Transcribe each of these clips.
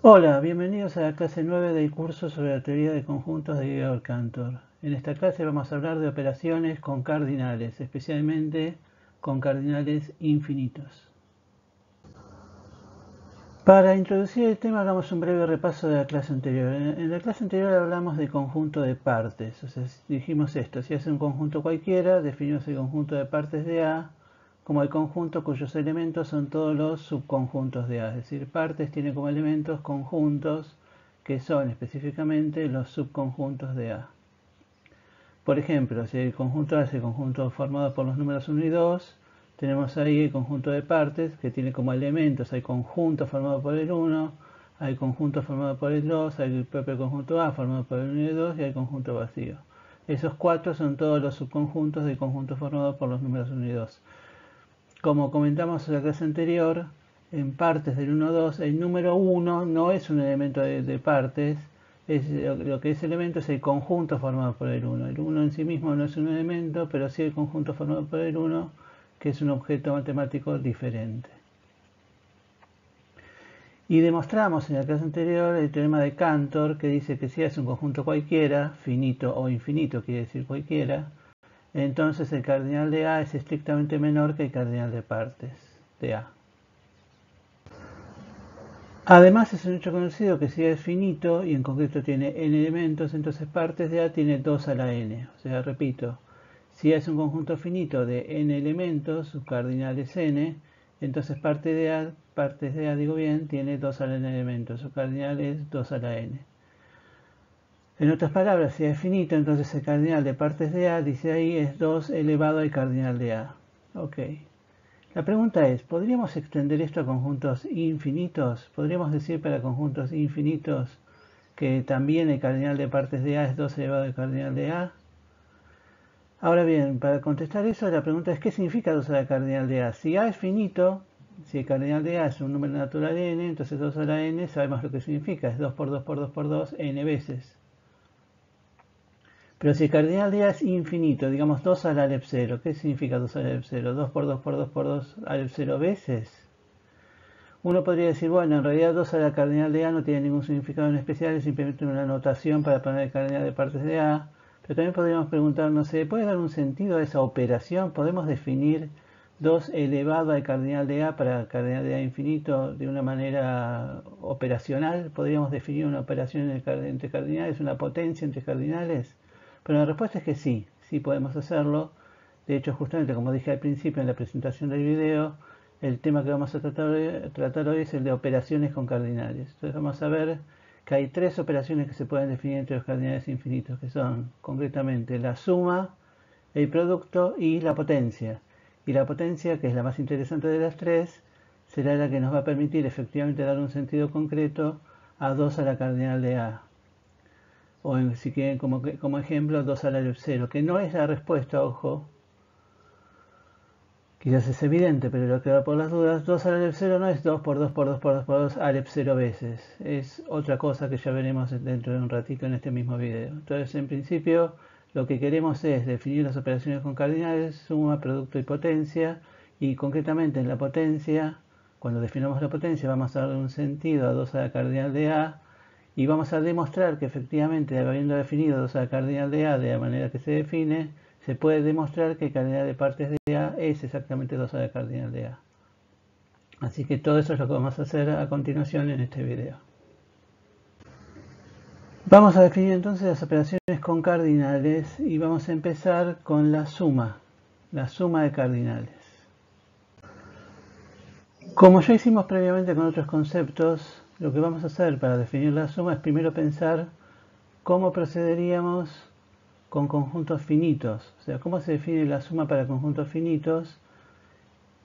Hola, bienvenidos a la clase 9 del curso sobre la teoría de conjuntos de Georg Cantor. En esta clase vamos a hablar de operaciones con cardinales, especialmente con cardinales infinitos. Para introducir el tema hagamos un breve repaso de la clase anterior. En la clase anterior hablamos de conjunto de partes, o sea, dijimos esto, si es un conjunto cualquiera, definimos el conjunto de partes de A como el conjunto cuyos elementos son todos los subconjuntos de A, es decir, partes tiene como elementos conjuntos que son específicamente los subconjuntos de A. Por ejemplo, si el conjunto A es el conjunto formado por los números 1 y 2, tenemos ahí el conjunto de partes que tiene como elementos el conjunto formado por el 1, hay el conjunto formado por el 2, hay el propio conjunto A formado por el 1 y el 2 y hay el conjunto vacío. Esos cuatro son todos los subconjuntos del conjunto formado por los números 1 y 2. Como comentamos en la clase anterior, en partes del 1-2, el número 1 no es un elemento de partes, lo que es elemento es el conjunto formado por el 1. El 1 en sí mismo no es un elemento, pero sí el conjunto formado por el 1, que es un objeto matemático diferente. Y demostramos en la clase anterior el teorema de Cantor, que dice que si es un conjunto cualquiera, finito o infinito quiere decir cualquiera, entonces el cardinal de A es estrictamente menor que el cardinal de partes de A. Además es un hecho conocido que si A es finito y en concreto tiene n elementos, entonces partes de A tiene 2 a la n. O sea, repito, si A es un conjunto finito de n elementos, su cardinal es n, entonces partes de A, digo bien, tiene 2 a la n elementos, su cardinal es 2 a la n. En otras palabras, si A es finito, entonces el cardinal de partes de A, dice ahí, es 2 elevado al cardinal de A. Ok. La pregunta es, ¿podríamos extender esto a conjuntos infinitos? ¿Podríamos decir para conjuntos infinitos que también el cardinal de partes de A es 2 elevado al cardinal de A? Ahora bien, para contestar eso, la pregunta es, ¿qué significa 2 a la cardinal de A? Si A es finito, si el cardinal de A es un número natural n, entonces 2 a la n sabemos lo que significa, es 2 por 2 por 2 por 2 n veces. Pero si el cardinal de A es infinito, digamos 2 a la alep 0, ¿qué significa 2 a la alep 0? 2 por 2 por 2 por 2 alep 0 veces. Uno podría decir, bueno, en realidad 2 a la cardinal de A no tiene ningún significado en especial, es simplemente una notación para poner el cardinal de partes de A. Pero también podríamos preguntarnos, ¿se puede dar un sentido a esa operación? ¿Podemos definir 2 elevado al cardinal de A para el cardinal de A infinito de una manera operacional? ¿Podríamos definir una operación entre cardinales, una potencia entre cardinales? Pero la respuesta es que sí, sí podemos hacerlo. De hecho, justamente como dije al principio en la presentación del video, el tema que vamos a tratar hoy es el de operaciones con cardinales. Entonces vamos a ver que hay tres operaciones que se pueden definir entre los cardinales infinitos, que son concretamente la suma, el producto y la potencia. Y la potencia, que es la más interesante de las tres, será la que nos va a permitir efectivamente dar un sentido concreto a 2 a la cardinal de A. O si quieren como ejemplo 2 a la 0, que no es la respuesta, ojo. Quizás es evidente, pero lo que da por las dudas, 2 a la alep 0 no es 2 por 2 por 2 por 2 por 2 alep 0 veces. Es otra cosa que ya veremos dentro de un ratito en este mismo video. Entonces, en principio, lo que queremos es definir las operaciones con cardinales, suma, producto y potencia. Y concretamente en la potencia, cuando definamos la potencia, vamos a darle un sentido a 2 a la cardinal de A. Y vamos a demostrar que efectivamente, habiendo definido 2 a la cardinal de A de la manera que se define, se puede demostrar que el cardinal de partes de A es exactamente 2 a la cardinal de A. Así que todo eso es lo que vamos a hacer a continuación en este video. Vamos a definir entonces las operaciones con cardinales y vamos a empezar con la suma de cardinales. Como ya hicimos previamente con otros conceptos, lo que vamos a hacer para definir la suma es primero pensar cómo procederíamos con conjuntos finitos, o sea, cómo se define la suma para conjuntos finitos,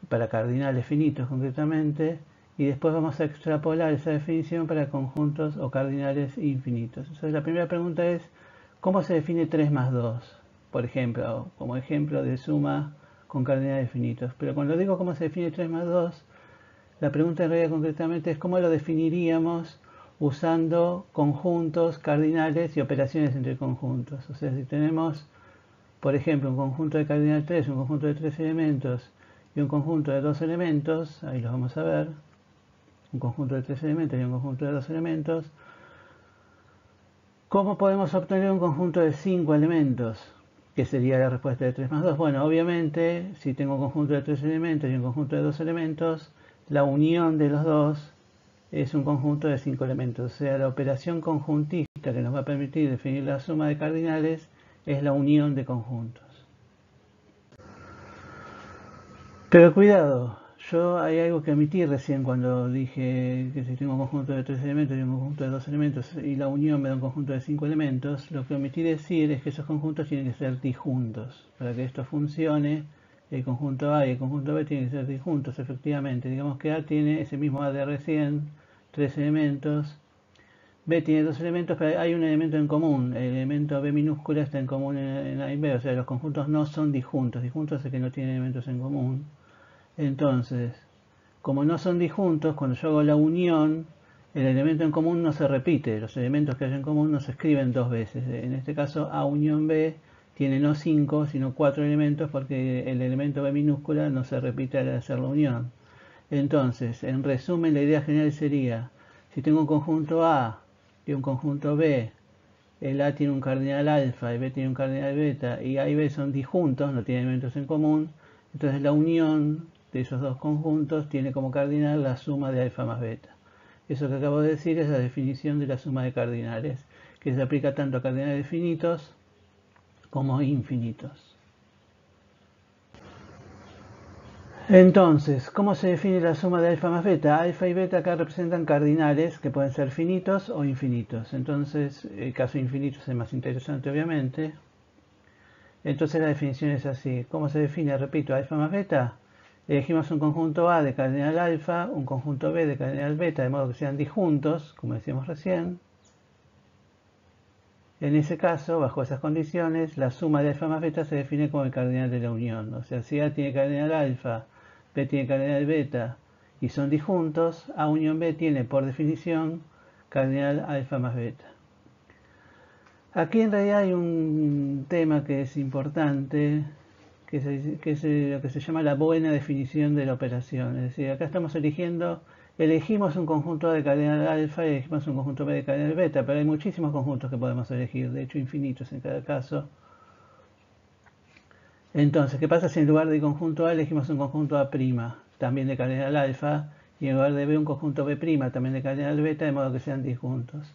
para cardinales finitos concretamente, y después vamos a extrapolar esa definición para conjuntos o cardinales infinitos. Entonces la primera pregunta es, ¿cómo se define 3 más 2? Por ejemplo, como ejemplo de suma con cardinales finitos. Pero cuando digo cómo se define 3 más 2, la pregunta en realidad concretamente es cómo lo definiríamos usando conjuntos cardinales y operaciones entre conjuntos. O sea, si tenemos, por ejemplo, un conjunto de cardinal 3, un conjunto de 3 elementos y un conjunto de 2 elementos, ahí los vamos a ver. un conjunto de 3 elementos y un conjunto de 2 elementos. ¿Cómo podemos obtener un conjunto de 5 elementos? ¿Qué sería la respuesta de 3 más 2? Bueno, obviamente, si tengo un conjunto de 3 elementos y un conjunto de 2 elementos, la unión de los dos es un conjunto de 5 elementos. O sea, la operación conjuntista que nos va a permitir definir la suma de cardinales es la unión de conjuntos. Pero cuidado, hay algo que omití recién cuando dije que si tengo un conjunto de 3 elementos y un conjunto de 2 elementos y la unión me da un conjunto de 5 elementos, lo que omití decir es que esos conjuntos tienen que ser disjuntos. Para que esto funcione, el conjunto A y el conjunto B tienen que ser disjuntos, efectivamente. Digamos que A tiene ese mismo A de recién, 3 elementos. B tiene 2 elementos, pero hay un elemento en común. El elemento B minúscula está en común en A y B. O sea, los conjuntos no son disjuntos. Disjuntos es que no tienen elementos en común. Entonces, como no son disjuntos, cuando yo hago la unión, el elemento en común no se repite. Los elementos que hay en común no se escriben dos veces. En este caso, A unión B tiene no 5, sino 4 elementos porque el elemento B minúscula no se repite al hacer la unión. Entonces, en resumen, la idea general sería, si tengo un conjunto A y un conjunto B, el A tiene un cardinal alfa y B tiene un cardinal beta, y A y B son disjuntos, no tienen elementos en común, entonces la unión de esos dos conjuntos tiene como cardinal la suma de alfa más beta. Eso que acabo de decir es la definición de la suma de cardinales, que se aplica tanto a cardinales finitos como infinitos. Entonces, ¿cómo se define la suma de alfa más beta? Alfa y beta acá representan cardinales que pueden ser finitos o infinitos. Entonces, el caso infinito es el más interesante, obviamente. Entonces la definición es así. ¿Cómo se define? Repito, alfa más beta. Elegimos un conjunto A de cardinal alfa, un conjunto B de cardinal beta, de modo que sean disjuntos, como decíamos recién. En ese caso, bajo esas condiciones, la suma de alfa más beta se define como el cardinal de la unión. O sea, si A tiene cardinal alfa, B tiene cardinal beta y son disjuntos, A unión B tiene por definición cardinal alfa más beta. Aquí en realidad hay un tema que es importante, que es lo que se llama la buena definición de la operación. Es decir, acá estamos elegimos un conjunto A de cardinal alfa y elegimos un conjunto B de cardinal beta, pero hay muchísimos conjuntos que podemos elegir, de hecho infinitos en cada caso. Entonces, ¿qué pasa si en lugar de conjunto A elegimos un conjunto A', también de cardinal alfa, y en lugar de B un conjunto B', también de cardinal beta, de modo que sean disjuntos?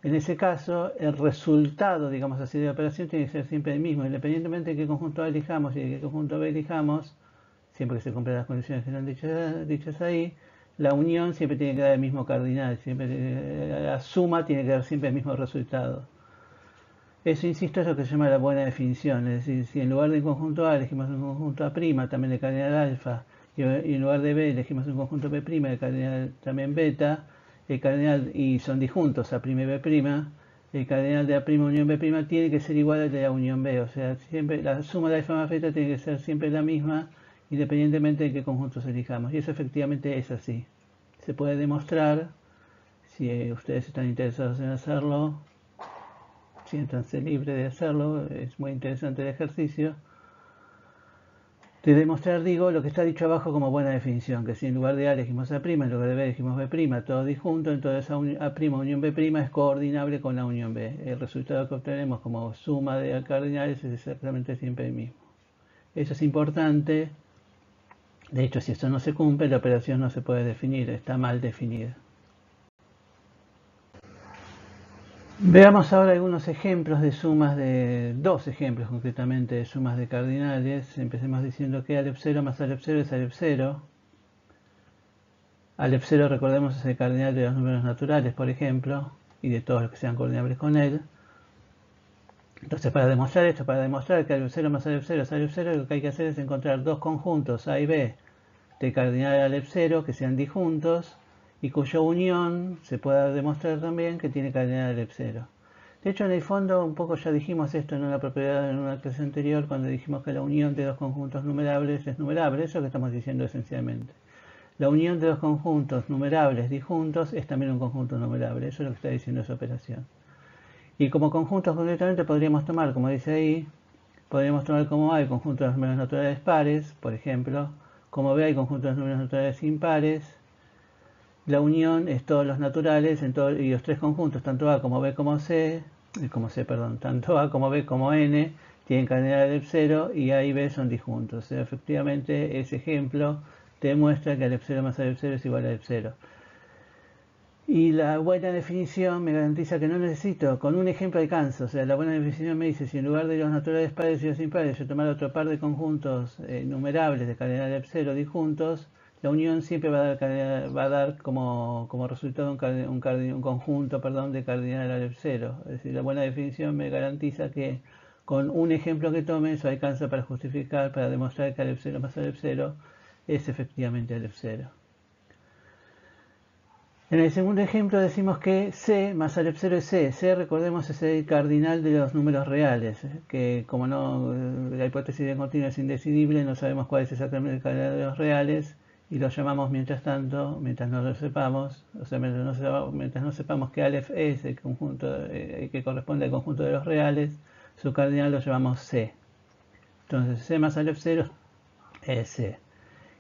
En ese caso, el resultado, digamos así, de la operación tiene que ser siempre el mismo, independientemente de qué conjunto A elijamos y de qué conjunto B elijamos, siempre que se cumplan las condiciones que están dichas ahí, la unión siempre tiene que dar el mismo cardinal, la suma tiene que dar siempre el mismo resultado. Eso, insisto, es lo que se llama la buena definición. Es decir, si en lugar de un conjunto A elegimos un conjunto A', también de cardinal alfa, y en lugar de B elegimos un conjunto B', de cardinal también beta, el cardinal, y son disjuntos A' y B', el cardinal de A' unión B' tiene que ser igual al de la unión B. O sea, siempre la suma de alfa más beta tiene que ser siempre la misma, independientemente de qué conjuntos elijamos. Y eso efectivamente es así. Se puede demostrar, si ustedes están interesados en hacerlo, siéntanse libres de hacerlo, es muy interesante el ejercicio. De demostrar, digo, lo que está dicho abajo como buena definición, que si en lugar de A elegimos A', en lugar de B elegimos B', todo disjunto, entonces A' unión B' es coordinable con la unión B. El resultado que obtenemos como suma de cardinales es exactamente siempre el mismo. Eso es importante. De hecho, si esto no se cumple, la operación no se puede definir, está mal definida. Veamos ahora algunos ejemplos de sumas dos ejemplos concretamente de sumas de cardinales. Empecemos diciendo que Alep0 más Alep0 es Alep0. Alep0, recordemos, es el cardinal de los números naturales, por ejemplo, y de todos los que sean coordinables con él. Entonces, para demostrar esto, para demostrar que Alep0 más Alep0 es Alep0, lo que hay que hacer es encontrar dos conjuntos A y B de cardinal Alep0 que sean disjuntos y cuya unión se pueda demostrar también que tiene cardinal Alep0. De hecho, en el fondo, un poco ya dijimos esto en una propiedad en una clase anterior, cuando dijimos que la unión de dos conjuntos numerables es numerable. Eso es lo que estamos diciendo esencialmente. La unión de dos conjuntos numerables disjuntos es también un conjunto numerable. Eso es lo que está diciendo esa operación. Y como conjuntos concretamente podríamos tomar, como dice ahí, podríamos tomar como A el conjunto de los números naturales pares, por ejemplo, como B el conjunto de los números naturales impares, la unión es todos los naturales y los tres conjuntos, tanto A como B como C, tanto A como B como N, tienen cardinal Alep 0 y A y B son disjuntos. O sea, efectivamente, ese ejemplo demuestra que Alep 0 más Alep 0 es igual a Alep 0. Y la buena definición me garantiza que no necesito, con un ejemplo alcanzo. O sea, la buena definición me dice, si en lugar de los naturales pares y los impares yo tomar otro par de conjuntos numerables de cardinal Alep 0 disjuntos, la unión siempre va a dar como resultado un conjunto de cardinal Alep 0. Es decir, la buena definición me garantiza que con un ejemplo que tome eso alcanza para justificar, para demostrar que Alep 0 más Alep 0 es efectivamente Alep 0. En el segundo ejemplo decimos que C más Alep 0 es C. C, recordemos, es el cardinal de los números reales, que como no, la hipótesis de continuo es indecidible, no sabemos cuál es exactamente el cardinal de los reales, y lo llamamos mientras tanto, mientras no lo sepamos, o sea, mientras no sepamos que Alef es el conjunto que corresponde al conjunto de los reales, su cardinal lo llamamos C. Entonces C más Alef 0 es C.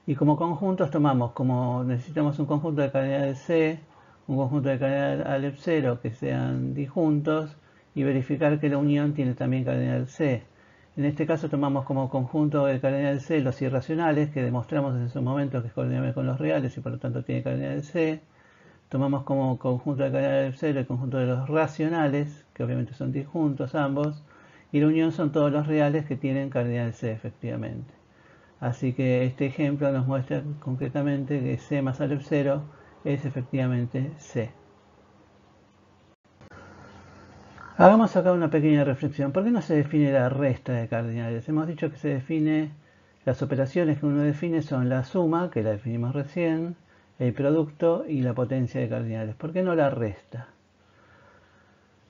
Y como conjuntos tomamos, como necesitamos un conjunto de cardinales C, un conjunto de cardinal Alep 0 que sean disjuntos, y verificar que la unión tiene también cardinal C. En este caso tomamos como conjunto de cardinal C los irracionales, que demostramos en su momento que es coordinable con los reales y por lo tanto tiene cardinal C. Tomamos como conjunto de cardinal Alep 0 el conjunto de los racionales, que obviamente son disjuntos ambos, y la unión son todos los reales que tienen cardinal C efectivamente. Así que este ejemplo nos muestra concretamente que C más Alep 0 es efectivamente C. Hagamos acá una pequeña reflexión. ¿Por qué no se define la resta de cardinales? Hemos dicho que se define, las operaciones que uno define son la suma, que la definimos recién, el producto y la potencia de cardinales. ¿Por qué no la resta?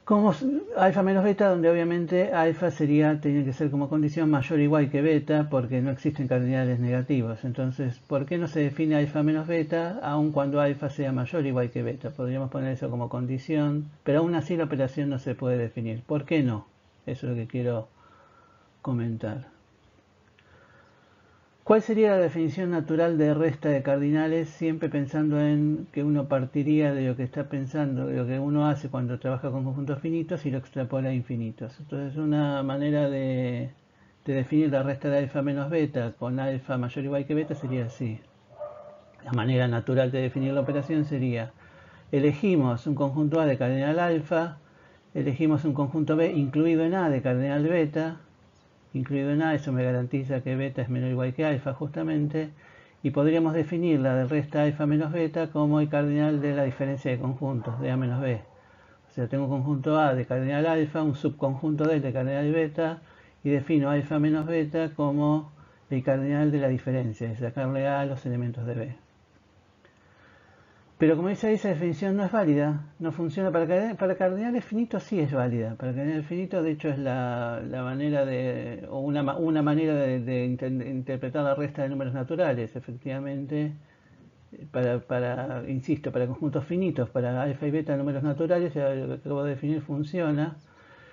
Como alfa menos beta, donde obviamente alfa tiene que ser como condición mayor o igual que beta, porque no existen cardinales negativos. Entonces, ¿por qué no se define alfa menos beta, aun cuando alfa sea mayor o igual que beta? Podríamos poner eso como condición, pero aún así la operación no se puede definir. ¿Por qué no? Eso es lo que quiero comentar. ¿Cuál sería la definición natural de resta de cardinales? Siempre pensando en que uno partiría de lo que está pensando, de lo que uno hace cuando trabaja con conjuntos finitos y lo extrapola a infinitos. Entonces una manera de definir la resta de alfa menos beta con alfa mayor o igual que beta sería así. La manera natural de definir la operación sería, elegimos un conjunto A de cardinal alfa, elegimos un conjunto B incluido en A de cardinal beta, incluido en A, eso me garantiza que beta es menor o igual que alfa justamente, y podríamos definir la del resta alfa menos beta como el cardinal de la diferencia de conjuntos, de A menos B. O sea, tengo un conjunto A de cardinal alfa, un subconjunto de cardinal beta, y defino alfa menos beta como el cardinal de la diferencia, es sacarle A a los elementos de B. Pero como dice ahí, esa definición no es válida, no funciona para cardinales finitos, sí es válida. Para cardinales finitos, de hecho, es la manera o una manera de interpretar la resta de números naturales, efectivamente. Insisto, para conjuntos finitos, para alfa y beta de números naturales, ya lo que acabo de definir funciona.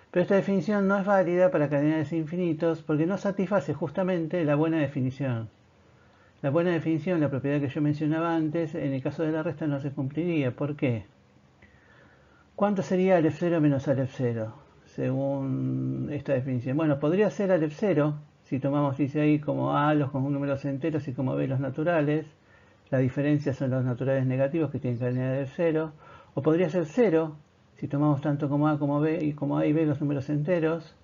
Pero esta definición no es válida para cardinales infinitos porque no satisface justamente la buena definición. La buena definición, la propiedad que yo mencionaba antes, en el caso de la resta no se cumpliría. ¿Por qué? ¿Cuánto sería Alef 0 menos Alef 0? Según esta definición. Bueno, podría ser Alef 0, si tomamos, dice ahí, como A los números enteros y como B los naturales. La diferencia son los naturales negativos que tienen cardinal Alef 0. O podría ser 0, si tomamos tanto como A como B y como A y B los números enteros.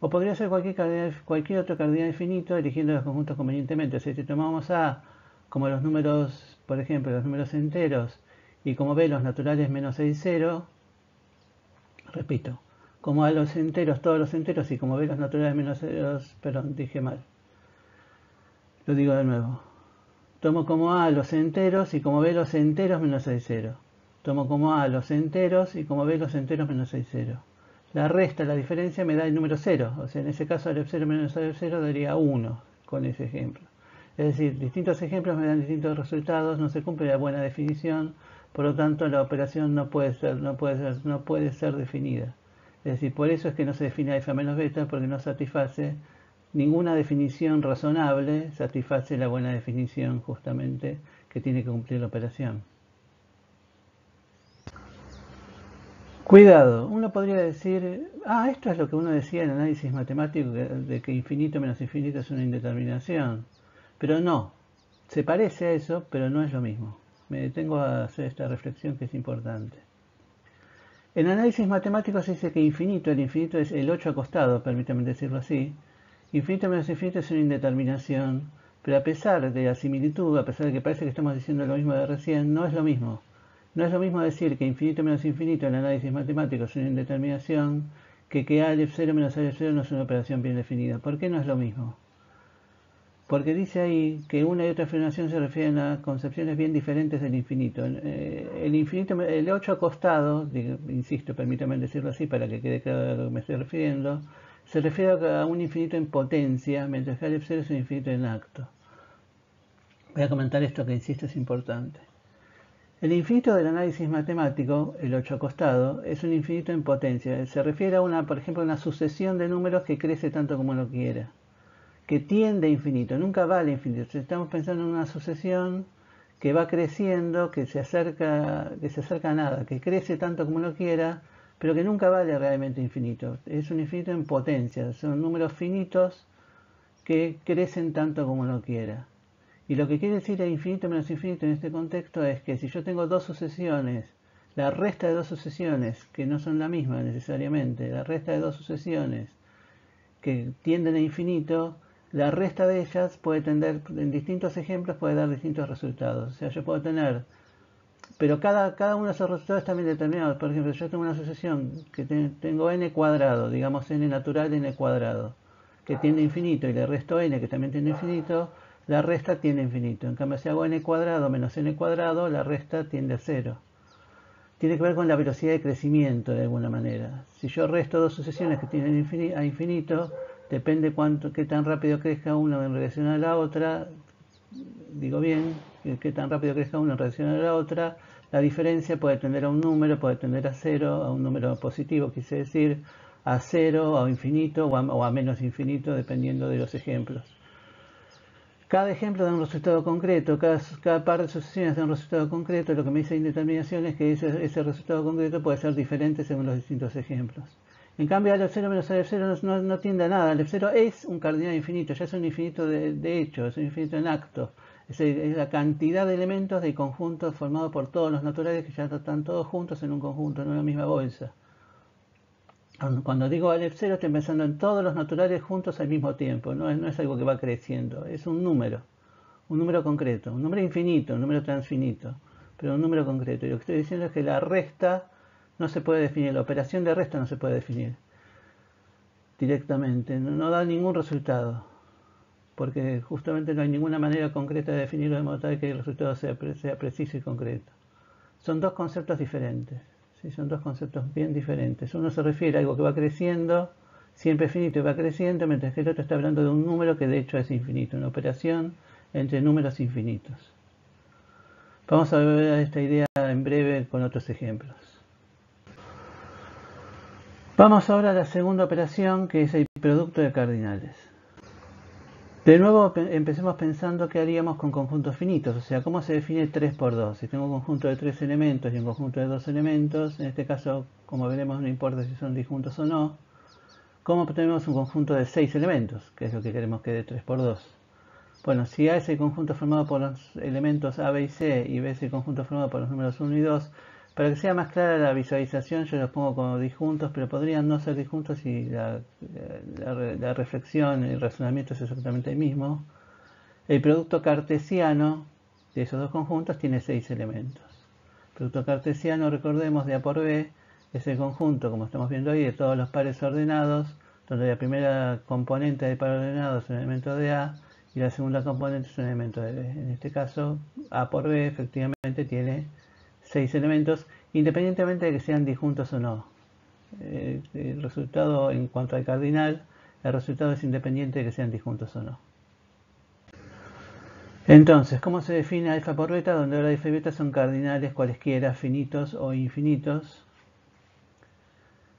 O podría ser cualquier otro cardinal infinito eligiendo los conjuntos convenientemente. O sea, si tomamos A como los números, por ejemplo, los números enteros y como B los naturales menos 6, 0, repito, como A los enteros, todos los enteros y como B los naturales menos 0, perdón, dije mal. Lo digo de nuevo. Tomo como A los enteros y como B los enteros menos 6, 0. Tomo como A los enteros y como B los enteros menos 6, 0. La resta, la diferencia me da el número 0. O sea, en ese caso Alef 0 menos Alef 0 daría 1 con ese ejemplo. Es decir, distintos ejemplos me dan distintos resultados, no se cumple la buena definición, por lo tanto la operación no puede ser definida. Es decir, por eso es que no se define alfa menos beta, porque no satisface ninguna definición razonable, satisface la buena definición justamente que tiene que cumplir la operación. Cuidado, uno podría decir, esto es lo que uno decía en análisis matemático, de que infinito menos infinito es una indeterminación. Pero no, se parece a eso, pero no es lo mismo. Me detengo a hacer esta reflexión que es importante. En análisis matemático se dice que el infinito es el 8 acostado, permítame decirlo así. Infinito menos infinito es una indeterminación, pero a pesar de la similitud, a pesar de que parece que estamos diciendo lo mismo de recién, no es lo mismo. No es lo mismo decir que infinito menos infinito en análisis matemático es una indeterminación que Aleph 0 menos Aleph 0 no es una operación bien definida. ¿Por qué no es lo mismo? Porque dice ahí que una y otra afirmación se refieren a concepciones bien diferentes del infinito. El infinito, el 8 acostado, insisto, permítame decirlo así para que quede claro a lo que me estoy refiriendo, se refiere a un infinito en potencia, mientras que Aleph 0 es un infinito en acto. Voy a comentar esto que insisto es importante. El infinito del análisis matemático, el 8 acostado, es un infinito en potencia. Se refiere a por ejemplo, una sucesión de números que crece tanto como uno quiera, que tiende a infinito, nunca va al infinito. Estamos pensando en una sucesión que va creciendo, que se acerca a nada, que crece tanto como uno quiera, pero que nunca vale realmente infinito. Es un infinito en potencia, son números finitos que crecen tanto como uno quiera. Y lo que quiere decir el infinito menos infinito en este contexto es que si yo tengo dos sucesiones, la resta de dos sucesiones, que no son la misma necesariamente, la resta de dos sucesiones que tienden a infinito, la resta de ellas puede tender, en distintos ejemplos, puede dar distintos resultados. O sea, yo puedo tener, pero cada uno de esos resultados están bien determinados. Por ejemplo, yo tengo una sucesión que tengo n cuadrado, digamos n natural n cuadrado, que tiende a infinito, y le resto n, que también tiende a infinito, la resta tiende a infinito. En cambio, si hago n cuadrado menos n cuadrado, la resta tiende a cero. Tiene que ver con la velocidad de crecimiento de alguna manera. Si yo resto dos sucesiones que tienen a infinito, depende qué tan rápido crezca una en relación a la otra, digo bien, qué tan rápido crezca una en relación a la otra, la diferencia puede tender a un número, puede tender a cero, a un número positivo, quise decir, a cero, a infinito o a menos infinito, dependiendo de los ejemplos. Cada ejemplo da un resultado concreto, cada par de sucesiones da un resultado concreto. Lo que me dice indeterminación es que ese resultado concreto puede ser diferente según los distintos ejemplos. En cambio, Aleph 0 menos Aleph 0 no tiende a nada. Aleph 0 es un cardinal infinito, ya es un infinito de hecho, es un infinito en acto. Es la cantidad de elementos de conjuntos formados por todos los naturales que ya están todos juntos en un conjunto, en una misma bolsa. Cuando digo Aleph 0 estoy pensando en todos los naturales juntos al mismo tiempo, no es algo que va creciendo, es un número concreto, un número infinito, un número transfinito, pero un número concreto. Y lo que estoy diciendo es que la resta no se puede definir, la operación de resta no se puede definir directamente, no da ningún resultado, porque justamente no hay ninguna manera concreta de definirlo de modo tal que el resultado sea preciso y concreto. Son dos conceptos diferentes. ¿Sí? Son dos conceptos bien diferentes. Uno se refiere a algo que va creciendo, siempre finito y va creciendo, mientras que el otro está hablando de un número que de hecho es infinito, una operación entre números infinitos. Vamos a ver esta idea en breve con otros ejemplos. Vamos ahora a la segunda operación, que es el producto de cardinales. De nuevo empecemos pensando qué haríamos con conjuntos finitos, o sea, cómo se define 3 por 2. Si tengo un conjunto de 3 elementos y un conjunto de 2 elementos, en este caso, como veremos, no importa si son disjuntos o no, ¿cómo tenemos un conjunto de 6 elementos? Que es lo que queremos que dé 3 por 2. Bueno, si A es el conjunto formado por los elementos A, B y C, y B es el conjunto formado por los números 1 y 2, para que sea más clara la visualización yo los pongo como disjuntos, pero podrían no ser disjuntos si la reflexión, el razonamiento es exactamente el mismo. El producto cartesiano de esos dos conjuntos tiene 6 elementos. El producto cartesiano, recordemos, de A por B, es el conjunto, como estamos viendo ahí, de todos los pares ordenados, donde la primera componente del par ordenado es un elemento de A, y la segunda componente es un elemento de B. En este caso, A por B efectivamente tiene 6 elementos, independientemente de que sean disjuntos o no. El resultado, en cuanto al cardinal, el resultado es independiente de que sean disjuntos o no. Entonces, ¿cómo se define alfa por beta? Donde ahora alfa y beta son cardinales cualesquiera, finitos o infinitos.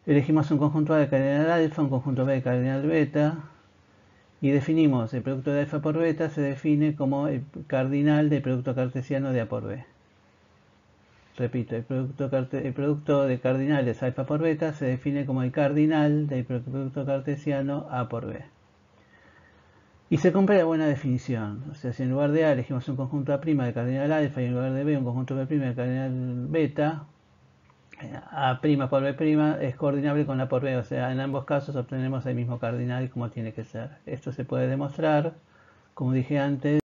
Elegimos un conjunto A de cardinal alfa, un conjunto B de cardinal beta. Y definimos el producto de alfa por beta se define como el cardinal del producto cartesiano de A por B. Repito, el producto de cardinales alfa por beta se define como el cardinal del producto cartesiano A por B. Y se cumple la buena definición. O sea, si en lugar de A elegimos un conjunto A' de cardinal alfa y en lugar de B un conjunto B' de cardinal beta, A' por B' es coordinable con A por B. O sea, en ambos casos obtenemos el mismo cardinal como tiene que ser. Esto se puede demostrar, como dije antes,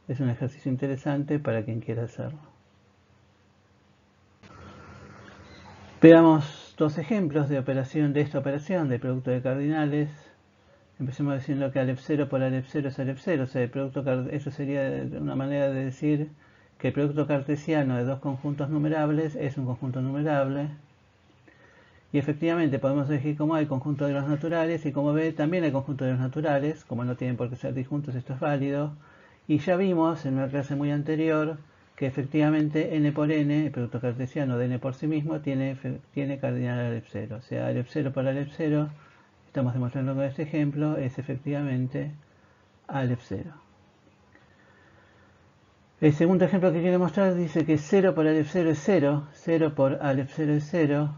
es un ejercicio interesante para quien quiera hacerlo. Veamos dos ejemplos de esta operación de producto de cardinales. Empecemos diciendo que Alep0 por Alep0 es Alep0, o sea, eso sería una manera de decir que el producto cartesiano de dos conjuntos numerables es un conjunto numerable. Y efectivamente podemos elegir como A el conjunto de los naturales y como B también el conjunto de los naturales, como no tienen por qué ser disjuntos, esto es válido. Y ya vimos en una clase muy anterior que efectivamente n por n, el producto cartesiano de n por sí mismo, tiene cardinal Alep0. O sea, Alep0 por Alep0, estamos demostrando con este ejemplo, es efectivamente Alep0. El segundo ejemplo que quiero mostrar dice que 0 por Alep0 es 0, 0 por Alep0 es 0.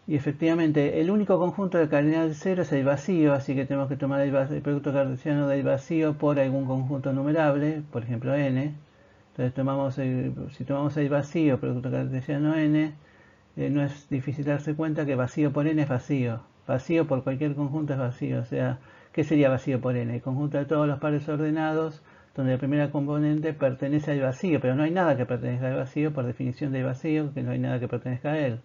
Y efectivamente, el único conjunto de cardinal 0 es el vacío, así que tenemos que tomar el producto cartesiano del vacío por algún conjunto numerable, por ejemplo n. Entonces si tomamos el vacío, producto cartesiano n, no es difícil darse cuenta que vacío por n es vacío. Vacío por cualquier conjunto es vacío. O sea, ¿qué sería vacío por n? El conjunto de todos los pares ordenados, donde la primera componente pertenece al vacío, pero no hay nada que pertenezca al vacío por definición del vacío, que no hay nada que pertenezca a él.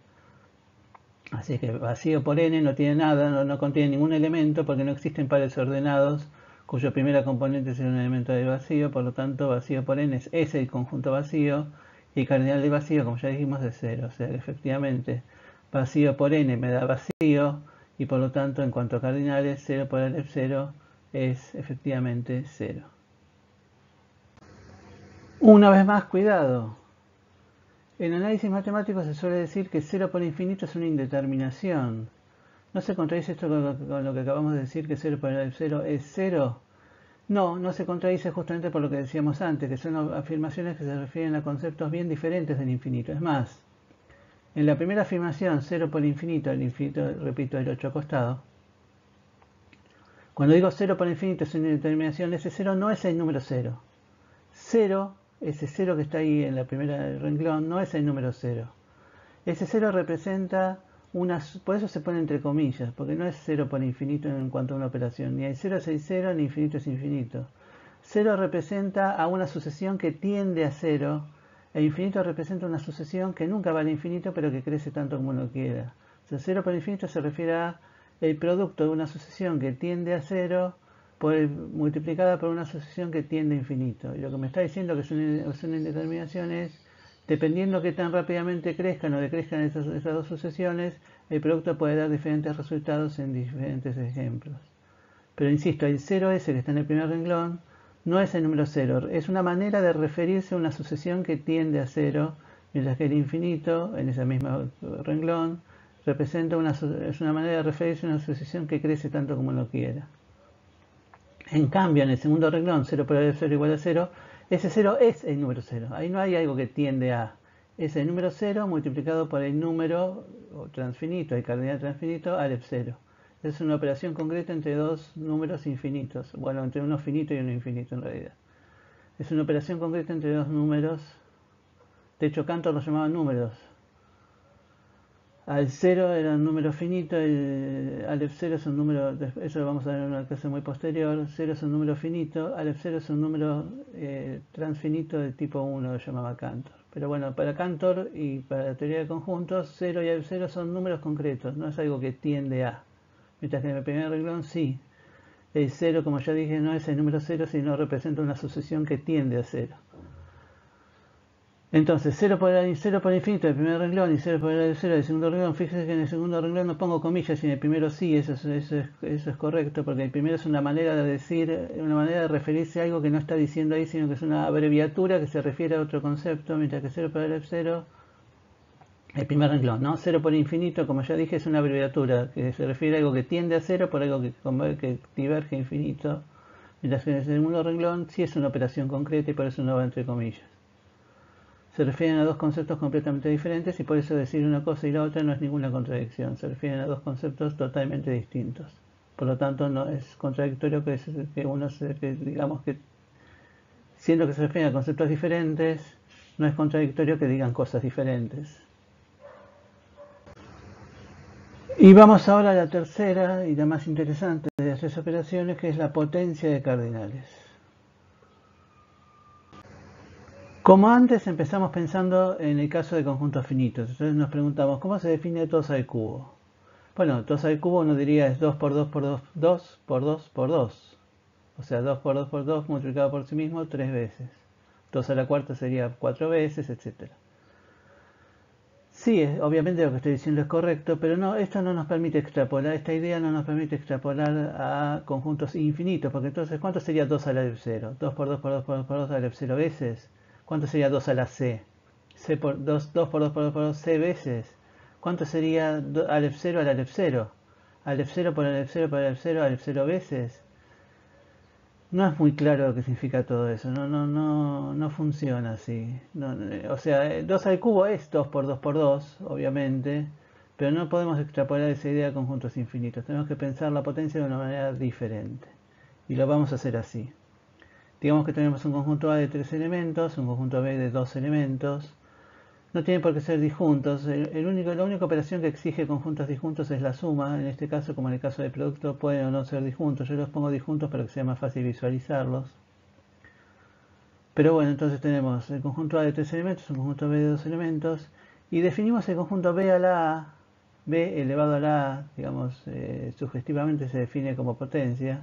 Así que vacío por n no tiene nada, no contiene ningún elemento porque no existen pares ordenados cuya primera componente sea un elemento del vacío, por lo tanto vacío por n es el conjunto vacío y el cardinal del vacío, como ya dijimos, es 0. O sea que efectivamente vacío por n me da vacío y por lo tanto en cuanto a cardinales 0 por Alep0 es efectivamente 0. Una vez más, cuidado. En análisis matemático se suele decir que 0 por infinito es una indeterminación. ¿No se contradice esto con lo que acabamos de decir, que 0 por Alep0 es 0? No se contradice justamente por lo que decíamos antes, que son afirmaciones que se refieren a conceptos bien diferentes del infinito. Es más, en la primera afirmación, 0 por infinito, el infinito, repito, el 8 acostado, cuando digo 0 por infinito es una indeterminación, ese 0 no es el número 0. 0, ese 0 que está ahí en la primera renglón, no es el número 0. Ese 0 representa por eso se pone entre comillas, porque no es 0 por infinito en cuanto a una operación. Ni el 0 es el 0, ni infinito es infinito. 0 representa a una sucesión que tiende a 0, e infinito representa una sucesión que nunca va al infinito, pero que crece tanto como uno quiera. O sea, 0 por infinito se refiere a el producto de una sucesión que tiende a 0 multiplicada por una sucesión que tiende a infinito. Y lo que me está diciendo que es una indeterminación es, dependiendo que tan rápidamente crezcan o decrezcan esas dos sucesiones, el producto puede dar diferentes resultados en diferentes ejemplos. Pero insisto, el 0 ese que está en el primer renglón no es el número 0, es una manera de referirse a una sucesión que tiende a 0, mientras que el infinito, en ese mismo renglón, es una manera de referirse a una sucesión que crece tanto como uno quiera. En cambio, en el segundo renglón, 0 por Alep0 igual a 0, ese 0 es el número 0. Ahí no hay algo que tiende a. Es el número 0 multiplicado por el número transfinito, el cardinal transfinito, Alep0. Es una operación concreta entre dos números infinitos. Bueno, entre uno finito y uno infinito en realidad. Es una operación concreta entre dos números. De hecho, Cantor los llamaba números. Al 0 era un número finito, el Alep0 es un número, eso lo vamos a ver en una clase muy posterior, 0 es un número finito, Alep0 es un número transfinito de tipo 1, lo llamaba Cantor. Pero bueno, para Cantor y para la teoría de conjuntos, 0 y Alep0 son números concretos, no es algo que tiende a. Mientras que en el primer renglón sí, el 0, como ya dije, no es el número 0, sino representa una sucesión que tiende a 0. Entonces, 0 por infinito del primer renglón y 0 por el 0 del segundo renglón. Fíjense que en el segundo renglón no pongo comillas y en el primero sí, eso es correcto, porque el primero es una manera de decir, una manera de referirse a algo que no está diciendo ahí, sino que es una abreviatura que se refiere a otro concepto, mientras que 0 por el 0, el primer renglón, ¿no? 0 por infinito, como ya dije, es una abreviatura que se refiere a algo que tiende a 0 por algo que diverge a infinito, mientras que en el segundo renglón sí es una operación concreta y por eso no va entre comillas. se refieren a dos conceptos completamente diferentes y por eso decir una cosa y la otra no es ninguna contradicción. Se refieren a dos conceptos totalmente distintos. Por lo tanto, no es contradictorio que digamos que siendo que se refieren a conceptos diferentes, no es contradictorio que digan cosas diferentes. Y vamos ahora a la tercera y la más interesante de las tres operaciones, que es la potencia de cardinales. Como antes empezamos pensando en el caso de conjuntos finitos, entonces nos preguntamos ¿cómo se define 2 al cubo? Bueno, 2 al cubo uno diría es 2 por 2 por 2, 2 por 2 por 2. O sea, 2 por 2 por 2 multiplicado por sí mismo 3 veces. 2 a la cuarta sería 4 veces, etc. Sí, obviamente lo que estoy diciendo es correcto, pero no, esto no nos permite extrapolar, esta idea no nos permite extrapolar a conjuntos infinitos, porque entonces, ¿cuánto sería 2 a la alef 0? 2 por 2 por 2 por 2 por 2 a la alef 0 veces. ¿Cuánto sería 2 a la c? C por 2, 2 por 2 por 2 por 2 c veces. ¿Cuánto sería alef 0 a la alef 0? Alef 0 por alef 0 por alef 0 alef 0 veces. No es muy claro lo que significa todo eso, no funciona así. O sea, 2 al cubo es 2 por 2 por 2, obviamente, pero no podemos extrapolar esa idea a conjuntos infinitos. Tenemos que pensar la potencia de una manera diferente. Y lo vamos a hacer así. Digamos que tenemos un conjunto A de 3 elementos, un conjunto B de 2 elementos. No tienen por qué ser disjuntos. La única operación que exige conjuntos disjuntos es la suma. En este caso, como en el caso del producto, pueden o no ser disjuntos. Yo los pongo disjuntos para que sea más fácil visualizarlos. Pero bueno, entonces tenemos el conjunto A de 3 elementos, un conjunto B de 2 elementos. Y definimos el conjunto B a la A. B elevado a la A, digamos, sugestivamente se define como potencia.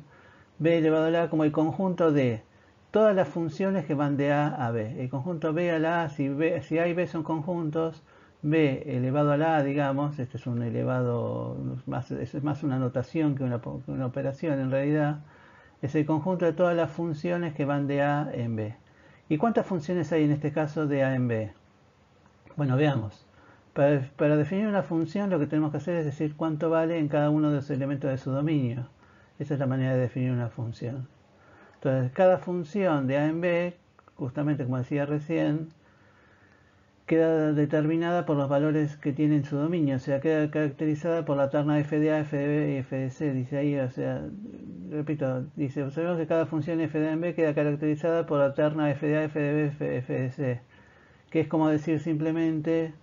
B elevado a la A como el conjunto de todas las funciones que van de A a B. El conjunto B a la A, si A y B son conjuntos, B elevado a la A, digamos, esto es un elevado, es más una notación que una operación en realidad, es el conjunto de todas las funciones que van de A en B. ¿Y cuántas funciones hay en este caso de A en B? Bueno, veamos. Para definir una función lo que tenemos que hacer es decir cuánto vale en cada uno de los elementos de su dominio. Esa es la manera de definir una función. Entonces, cada función de A en B, justamente como decía recién, queda determinada por los valores que tiene en su dominio, o sea, queda caracterizada por la terna f de A, f de B y f de C, dice ahí, o sea, repito, dice, observemos que cada función f de A en B queda caracterizada por la terna f de A, f de B, f de C, que es como decir simplemente,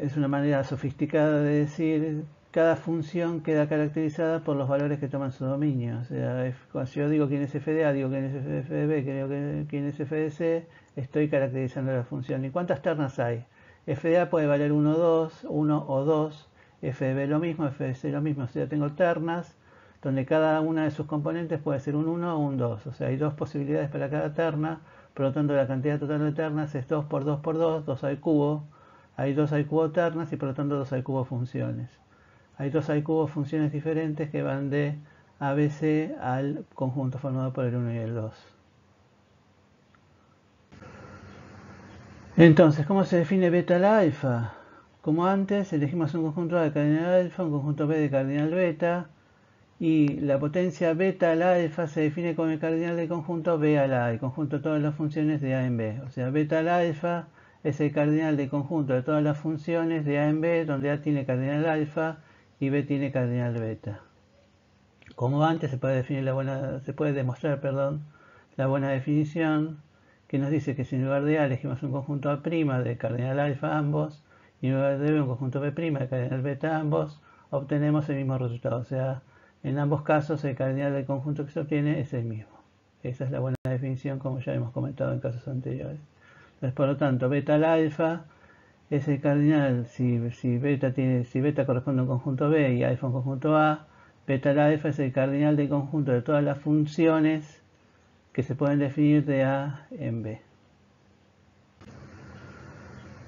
es una manera sofisticada de decir, cada función queda caracterizada por los valores que toma en su dominio. O sea, cuando yo digo quién es f de A, digo quién es f de B, quién es f de C, estoy caracterizando la función. ¿Y cuántas ternas hay? F de A puede valer 1, 2, 1 o 2, f de B lo mismo, f de C lo mismo. O sea, tengo ternas donde cada una de sus componentes puede ser un 1 o un 2. O sea, hay dos posibilidades para cada terna, por lo tanto la cantidad total de ternas es 2 por 2 por 2, 2 al cubo. Hay 2 al cubo ternas y por lo tanto 2 al cubo funciones. Hay 2 al cubo funciones diferentes que van de ABC al conjunto formado por el 1 y el 2. Entonces, ¿cómo se define beta a la alfa? Como antes, elegimos un conjunto A de cardinal alfa, un conjunto B de cardinal beta, y la potencia beta a la alfa se define como el cardinal del conjunto B a la A, el conjunto de todas las funciones de A en B. O sea, beta a la alfa es el cardinal del conjunto de todas las funciones de A en B, donde A tiene cardinal alfa y B tiene cardinal beta. Como antes se puede demostrar, la buena definición que nos dice que si en lugar de A elegimos un conjunto A' de cardinal alfa ambos y en lugar de B un conjunto B' de cardinal beta ambos, obtenemos el mismo resultado. O sea, en ambos casos el cardinal del conjunto que se obtiene es el mismo. Esa es la buena definición, como ya hemos comentado en casos anteriores. Entonces, por lo tanto, beta al alfa es el cardinal si beta corresponde a un conjunto B y alfa a un conjunto A. Beta al alfa es el cardinal del conjunto de todas las funciones que se pueden definir de A en B.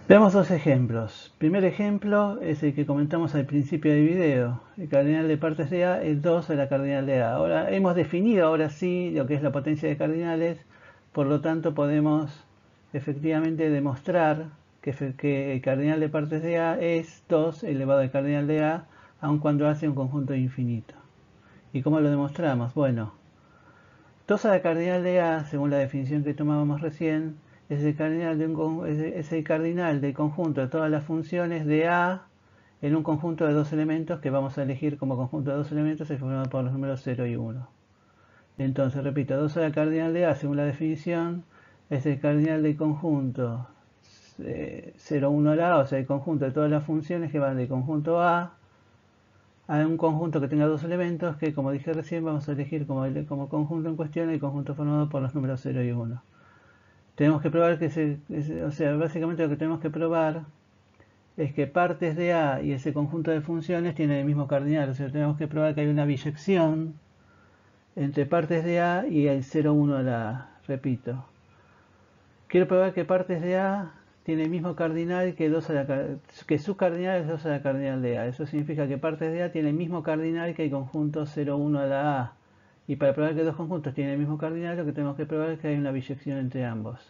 Veamos dos ejemplos. Primer ejemplo es el que comentamos al principio del video. El cardinal de partes de A es 2 a la cardinal de A. Ahora hemos definido ahora sí lo que es la potencia de cardinales, por lo tanto podemos efectivamente demostrar que el cardinal de partes de A es 2 elevado al cardinal de A, aun cuando hace un conjunto infinito. ¿Y cómo lo demostramos? Bueno, 2 a la cardinal de A, según la definición que tomábamos recién, es el cardinal, es el cardinal del conjunto de todas las funciones de A en un conjunto de dos elementos que vamos a elegir como conjunto de dos elementos formado por los números 0 y 1. Entonces, repito, 2 a la cardinal de A, según la definición, es el cardinal del conjunto 0, 1 a la A, o sea, el conjunto de todas las funciones que van del conjunto A un conjunto que tenga dos elementos que, como dije recién, vamos a elegir como conjunto en cuestión el conjunto formado por los números 0 y 1. Tenemos que probar que o sea, básicamente lo que tenemos que probar es que partes de A y ese conjunto de funciones tienen el mismo cardinal, o sea, tenemos que probar que hay una biyección entre partes de A y el 0, 1 a la A. Repito, quiero probar que partes de A tiene el mismo cardinal que su cardinal es 2 a la cardinal de A. Eso significa que partes de A tiene el mismo cardinal que el conjunto 0, 1 a la A. Y para probar que dos conjuntos tienen el mismo cardinal, lo que tenemos que probar es que hay una biyección entre ambos.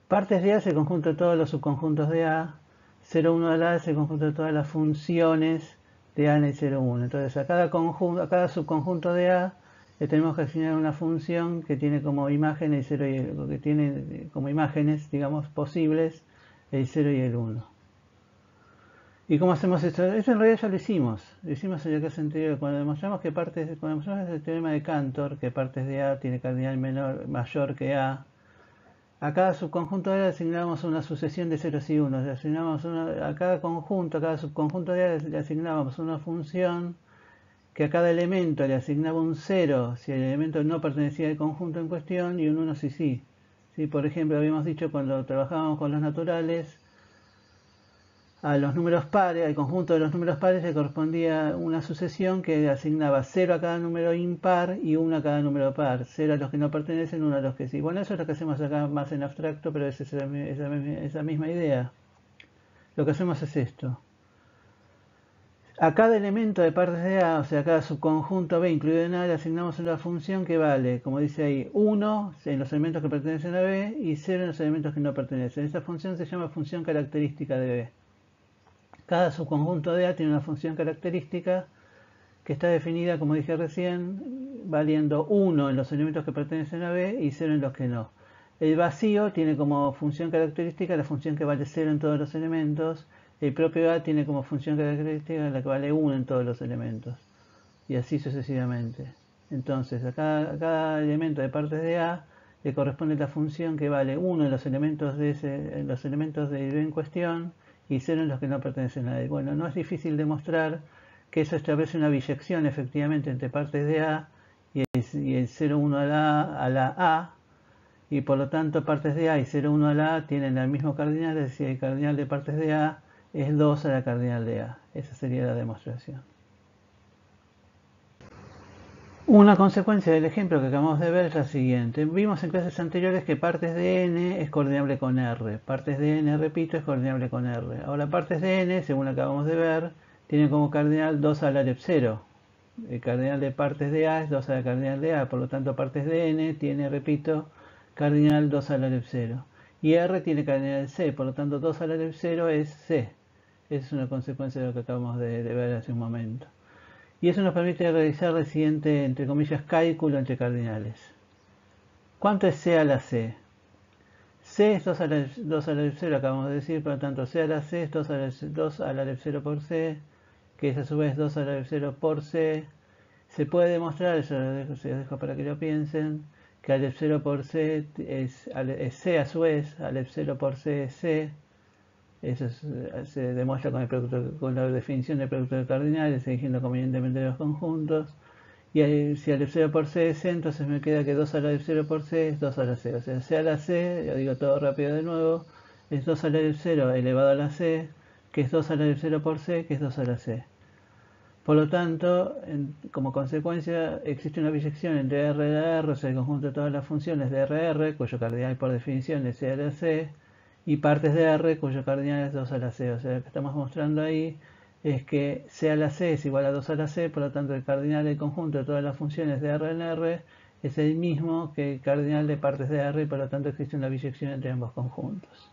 Partes de A es el conjunto de todos los subconjuntos de A. 0, 1 a la A es el conjunto de todas las funciones de A en el 0, 1. Entonces a cada subconjunto de A le tenemos que asignar una función que tiene como imagen el 0 y el, que tiene como imágenes, digamos, posibles el 0 y el 1. ¿Y cómo hacemos esto? Esto en realidad ya lo hicimos en la clase anterior, cuando demostramos el teorema de Cantor, que partes de A tiene cardinal mayor que A. A cada subconjunto de A le asignamos una sucesión de ceros y unos. Le asignamos a cada subconjunto de A le asignábamos una función que a cada elemento le asignaba un 0 si el elemento no pertenecía al conjunto en cuestión y un 1 si sí. ¿Sí? Por ejemplo, habíamos dicho cuando trabajábamos con los naturales, a los números pares, al conjunto de los números pares le correspondía una sucesión que le asignaba 0 a cada número impar y 1 a cada número par. 0 a los que no pertenecen, 1 a los que sí. Bueno, eso es lo que hacemos acá más en abstracto, pero es esa misma idea. Lo que hacemos es esto. A cada elemento de partes de A, o sea, a cada subconjunto B incluido en A, le asignamos una función que vale, como dice ahí, 1 en los elementos que pertenecen a B y 0 en los elementos que no pertenecen. Esta función se llama función característica de B. Cada subconjunto de A tiene una función característica que está definida, como dije recién, valiendo 1 en los elementos que pertenecen a B y 0 en los que no. El vacío tiene como función característica la función que vale 0 en todos los elementos. El propio A tiene como función característica la que vale 1 en todos los elementos. Y así sucesivamente. Entonces, a cada elemento de partes de A le corresponde la función que vale 1 en los elementos de B en cuestión y 0 en los que no pertenecen a él. Bueno, no es difícil demostrar que eso establece una biyección efectivamente entre partes de A y el 0, 1 a la A, y por lo tanto partes de A y 0, 1 a la A tienen el mismo cardinal, es decir, el cardinal de partes de A es 2 a la cardinal de A. Esa sería la demostración. Una consecuencia del ejemplo que acabamos de ver es la siguiente. Vimos en clases anteriores que partes de n es coordinable con R. Partes de n, repito, es coordinable con R. Ahora partes de n, según acabamos de ver, tienen como cardinal 2 a la epsilon. El cardinal de partes de A es 2 a la cardinal de A. Por lo tanto, partes de n tiene, repito, cardinal 2 a la epsilon. Y R tiene cardinal C. Por lo tanto, 2 a la epsilon es C. Esa es una consecuencia de lo que acabamos de ver hace un momento. Y eso nos permite realizar el siguiente, entre comillas, cálculo entre cardinales. ¿Cuánto es C a la C? C es 2 a la epsilon, acabamos de decir, por lo tanto C a la C es 2 a la epsilon por C, que es a su vez 2 a la epsilon por C. Se puede demostrar, eso se lo dejo para que lo piensen, que al epsilon por C es C a su vez, al epsilon por C es C. Eso se demuestra con la definición del producto de cardinales, eligiendo convenientemente los conjuntos. Y si al epsilon por C es C, entonces me queda que 2 a la epsilon por C es 2 a la C. O sea, C a la C, lo digo todo rápido de nuevo, es 2 a la epsilon elevado a la C, que es 2 a la epsilon por C, que es 2 a la C. Por lo tanto, como consecuencia, existe una biyección entre R y R, o sea, el conjunto de todas las funciones de RR, cuyo cardinal por definición es C a la C, y partes de R cuyo cardinal es 2 a la C. O sea, lo que estamos mostrando ahí es que C a la C es igual a 2 a la C, por lo tanto el cardinal del conjunto de todas las funciones de R en R es el mismo que el cardinal de partes de R y por lo tanto existe una biyección entre ambos conjuntos.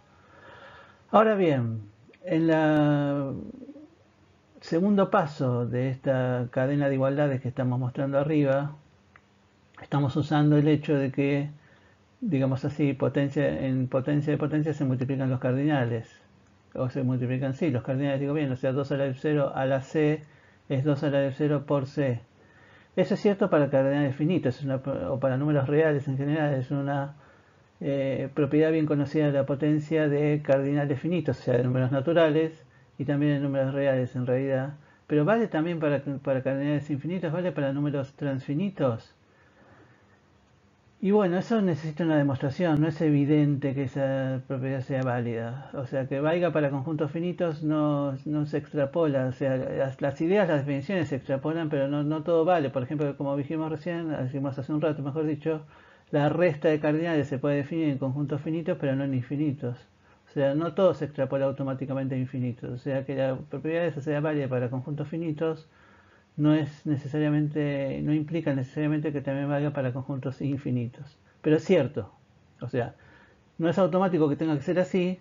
Ahora bien, en la segundo paso de esta cadena de igualdades que estamos mostrando arriba, estamos usando el hecho de que digamos así, en potencia de potencia se multiplican los cardinales. O se multiplican, sí, los cardinales, digo bien, o sea, 2 a la 0 a la c es 2 a la 0 por c. Eso es cierto para cardinales finitos, o para números reales en general, es una propiedad bien conocida de la potencia de cardinales finitos, o sea, de números naturales y también de números reales en realidad. Pero vale también para cardinales infinitos, vale para números transfinitos. Y bueno, eso necesita una demostración, no es evidente que esa propiedad sea válida. O sea, que valga para conjuntos finitos no se extrapola. O sea, las ideas, las definiciones se extrapolan, pero no todo vale. Por ejemplo, como dijimos recién, dijimos hace un rato, mejor dicho, la resta de cardinales se puede definir en conjuntos finitos, pero no en infinitos. O sea, no todo se extrapola automáticamente a infinitos. O sea, que la propiedad de esa sea válida para conjuntos finitos no es necesariamente, no implica necesariamente que también valga para conjuntos infinitos. Pero es cierto. O sea, no es automático que tenga que ser así,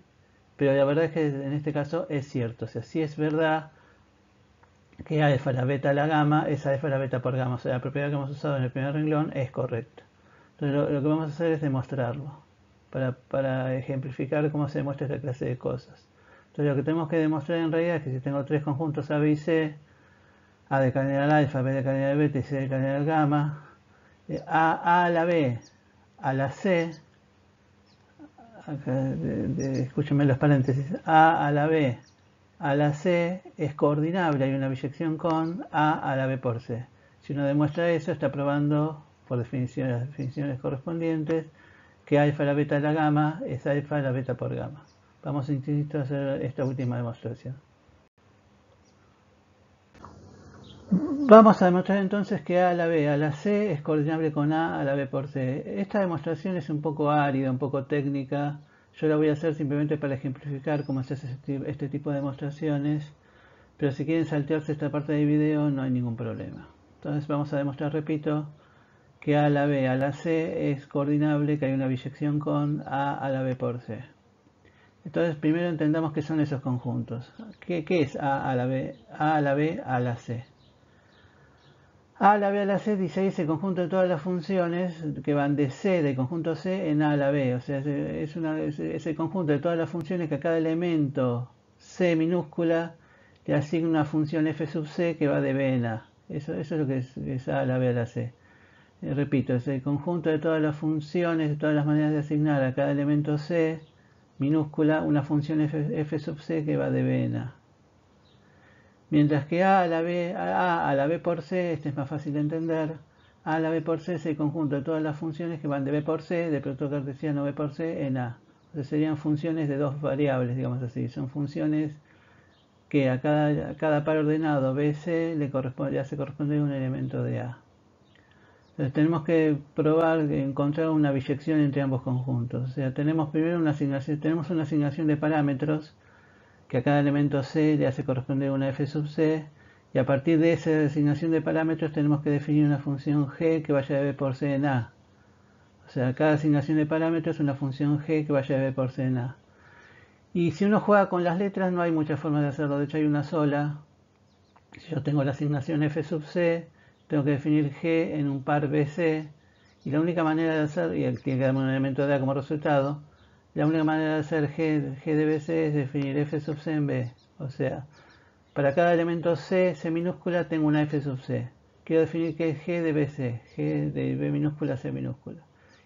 pero la verdad es que en este caso es cierto. O sea, sí es verdad que alfa, la beta, la gamma es alfa, la beta por gamma. O sea, la propiedad que hemos usado en el primer renglón es correcta. Entonces lo que vamos a hacer es demostrarlo, para ejemplificar cómo se demuestra esta clase de cosas. Entonces lo que tenemos que demostrar en realidad es que si tengo tres conjuntos A, B y C, A de cardinal alfa, B de cardinal beta y C de cardinal gamma, A a la B a la C, acá escúchenme los paréntesis, A a la B a la C es coordinable, hay una biyección con A a la B por C. Si uno demuestra eso, está probando, por definición, las definiciones correspondientes, que alfa a la beta a la gamma es alfa a la beta por gamma. Vamos a intentar hacer esta última demostración. Vamos a demostrar entonces que A a la B a la C es coordinable con A a la B por C. Esta demostración es un poco árida, un poco técnica. Yo la voy a hacer simplemente para ejemplificar cómo se hace este tipo de demostraciones. Pero si quieren saltearse esta parte del video no hay ningún problema. Entonces vamos a demostrar, repito, que A a la B a la C es coordinable, que hay una biyección con A a la B por C. Entonces primero entendamos qué son esos conjuntos. ¿Qué es A a la B a la B a la C? A a la B a la C dice ahí ese conjunto de todas las funciones que van de C, del conjunto C, en A a la B. O sea, es el conjunto de todas las funciones que a cada elemento C minúscula le asigna una función f sub c que va de B en A. Eso es lo que es A a la B a la C. Repito, es el conjunto de todas las funciones, de todas las maneras de asignar a cada elemento C minúscula una función f sub c que va de B en A. Mientras que A a la B por C, este es más fácil de entender, A a la B por C es el conjunto de todas las funciones que van de B por C, de producto cartesiano B por C, en A. O sea, serían funciones de dos variables, digamos así. Son funciones que a cada par ordenado BC le hace corresponder un elemento de A. Entonces tenemos que probar, encontrar una biyección entre ambos conjuntos. O sea, tenemos primero una asignación de parámetros que a cada elemento C le hace corresponder una f sub c, y a partir de esa designación de parámetros tenemos que definir una función g que vaya de b por c en a. O sea, cada asignación de parámetros es una función g que vaya de b por c en a. Y si uno juega con las letras no hay muchas formas de hacerlo, de hecho hay una sola. Si yo tengo la asignación f sub c, tengo que definir g en un par bc, y la única manera de hacer, y tiene que darme un elemento de a como resultado, la única manera de hacer g de bc es definir f sub c en b. O sea, para cada elemento c minúscula tengo una f sub c. Quiero definir qué es g de bc, g de b minúscula c minúscula.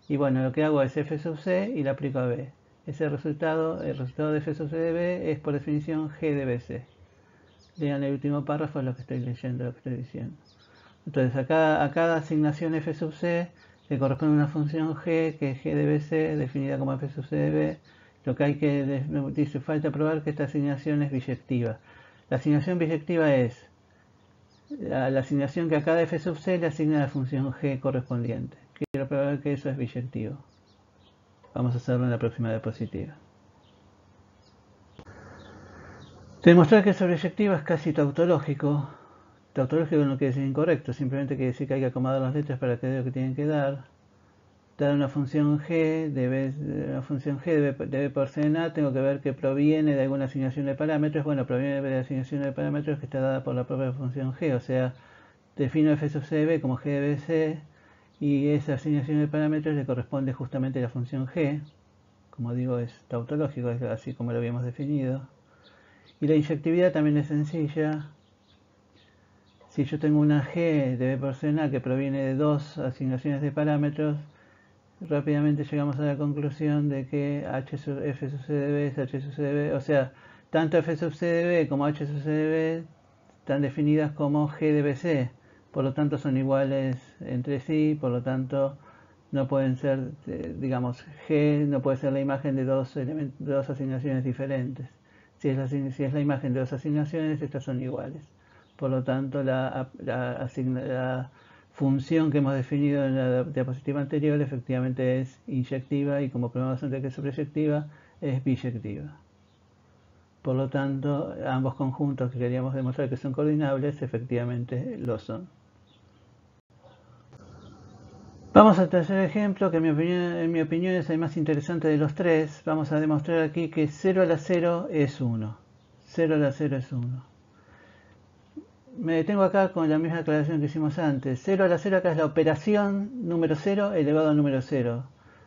Y bueno, lo que hago es f sub c y la aplico a b. El resultado de f sub c de b es por definición g de bc. Lean el último párrafo, es lo que estoy leyendo, lo que estoy diciendo. Entonces a cada asignación f sub c le corresponde una función g, que es g de bc, definida como f sub c de b. Lo que hay que, dice, falta probar que esta asignación es biyectiva. La asignación biyectiva es la asignación que a cada f sub c le asigna la función g correspondiente. Quiero probar que eso es biyectivo. Vamos a hacerlo en la próxima diapositiva. Demostrar que eso es biyectivo es casi tautológico. Tautológico no quiere decir incorrecto, simplemente quiere decir que hay que acomodar las letras para que dé lo que tienen que dar. Dar una función g de b por c en a, tengo que ver que proviene de alguna asignación de parámetros. Bueno, proviene de la asignación de parámetros que está dada por la propia función g, o sea, defino f sub c de b como g de bc, y esa asignación de parámetros le corresponde justamente a la función g. Como digo, es tautológico, es así como lo habíamos definido. Y la inyectividad también es sencilla. Si yo tengo una g de b porción a que proviene de dos asignaciones de parámetros, rápidamente llegamos a la conclusión de que h sub f sub c de b es h sub c de b, o sea, tanto f sub c de b como h sub c de b están definidas como g de bc, por lo tanto son iguales entre sí, por lo tanto no pueden ser, digamos, g no puede ser la imagen de dos asignaciones diferentes. Si es la imagen de dos asignaciones, estas son iguales. Por lo tanto, la función que hemos definido en la diapositiva anterior efectivamente es inyectiva y como probamos antes que es sobreyectiva, es biyectiva. Por lo tanto, ambos conjuntos que queríamos demostrar que son coordinables efectivamente lo son. Vamos al tercer ejemplo, que en mi opinión es el más interesante de los tres. Vamos a demostrar aquí que 0 a la 0 es 1. 0 a la 0 es 1. Me detengo acá con la misma aclaración que hicimos antes. 0 a la 0 acá es la operación número 0 elevado al número 0.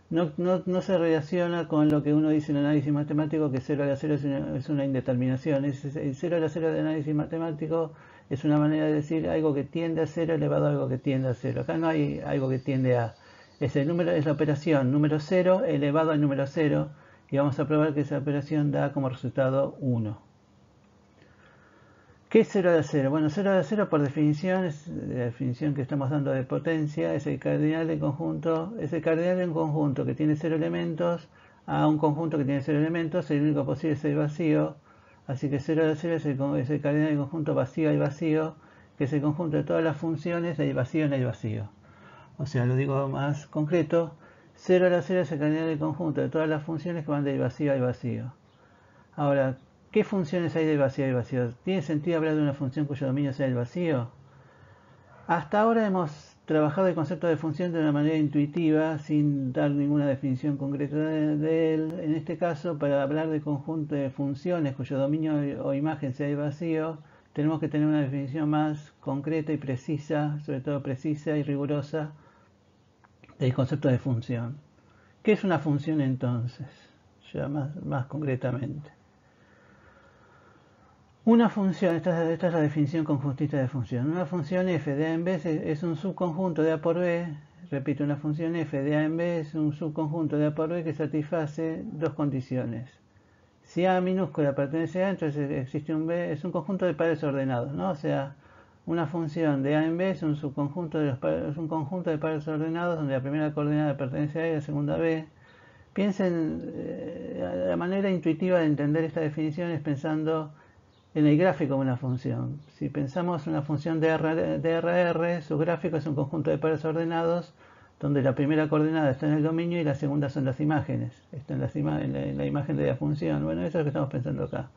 No se relaciona con lo que uno dice en análisis matemático, que 0 a la 0 es una indeterminación. El 0 a la 0 de análisis matemático es una manera de decir algo que tiende a 0 elevado a algo que tiende a 0. Acá no hay algo que tiende a. Es la operación número 0 elevado al número 0 y vamos a probar que esa operación da como resultado 1. ¿Qué es 0 a la 0? Bueno, 0 a la 0 por definición, es la definición que estamos dando de potencia, es el cardinal de conjunto, es el cardinal de un conjunto que tiene 0 elementos a un conjunto que tiene 0 elementos, el único posible es el vacío, así que 0 a la 0 es el cardinal del conjunto vacío al vacío, que es el conjunto de todas las funciones del vacío en el vacío. O sea, lo digo más concreto, 0 a la 0 es el cardinal del conjunto de todas las funciones que van del vacío al vacío. Ahora, ¿qué funciones hay del vacío al vacío? ¿Tiene sentido hablar de una función cuyo dominio sea el vacío? Hasta ahora hemos trabajado el concepto de función de una manera intuitiva, sin dar ninguna definición concreta de él. En este caso, para hablar de conjunto de funciones cuyo dominio o imagen sea el vacío, tenemos que tener una definición más concreta y precisa, sobre todo precisa y rigurosa, del concepto de función. ¿Qué es una función entonces? Ya más concretamente. Una función, esta es la definición conjuntista de función. Una función f de a en b es un subconjunto de a por b. Repito, una función f de a en b es un subconjunto de a por b que satisface dos condiciones. Si a minúscula pertenece a, entonces existe un b, es un conjunto de pares ordenados, ¿no? O sea, una función de a en b es un subconjunto de es un conjunto de pares ordenados donde la primera coordenada pertenece a a y la segunda a b. Piensen, la manera intuitiva de entender esta definición es pensando en el gráfico de una función. Si pensamos en una función de RR, su gráfico es un conjunto de pares ordenados donde la primera coordenada está en el dominio y la segunda son las imágenes. Está en la imagen de la función. Bueno, eso es lo que estamos pensando acá.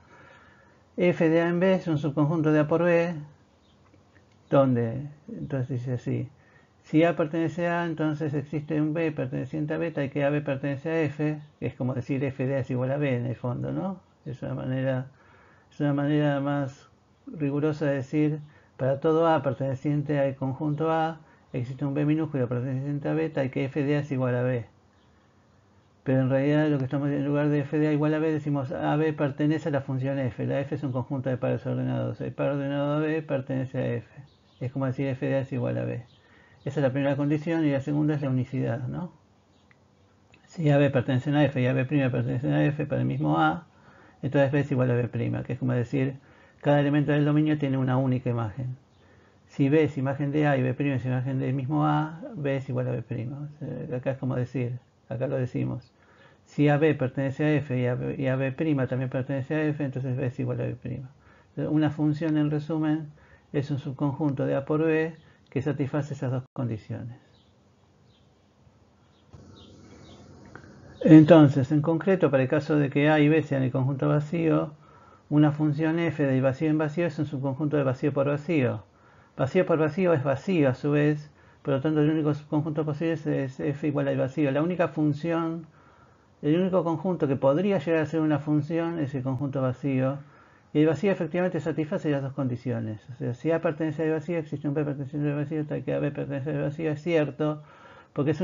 F de A en B es un subconjunto de A por B, donde, entonces dice así, si A pertenece a A, entonces existe un B perteneciente a beta y que AB pertenece a F, que es como decir F de A es igual a B en el fondo, ¿no? Es una manera más rigurosa de decir, para todo A perteneciente al conjunto A, existe un B minúsculo perteneciente a beta y que f de A es igual a B. Pero en realidad lo que estamos en lugar de f de A igual a B decimos AB pertenece a la función f. La f es un conjunto de pares ordenados. El par ordenado AB pertenece a f. Es como decir f de A es igual a B. Esa es la primera condición y la segunda es la unicidad, ¿no? Si AB pertenece a f y AB' pertenece a f para el mismo A, entonces B es igual a B', que es como decir, cada elemento del dominio tiene una única imagen. Si B es imagen de A y B' es imagen del mismo A, B es igual a B'. Acá es como decir, acá lo decimos. Si AB pertenece a F y a B' también pertenece a F, entonces B es igual a B'. Una función, en resumen, es un subconjunto de A por B que satisface esas dos condiciones. Entonces, en concreto, para el caso de que A y B sean el conjunto vacío, una función f de vacío en vacío es un subconjunto de vacío por vacío. Vacío por vacío es vacío a su vez, por lo tanto el único subconjunto posible es f igual al vacío. La única función, el único conjunto que podría llegar a ser una función es el conjunto vacío. Y el vacío efectivamente satisface las dos condiciones. O sea, si A pertenece al vacío, existe un B perteneciente al vacío, tal que A B pertenece al vacío, es cierto. Porque es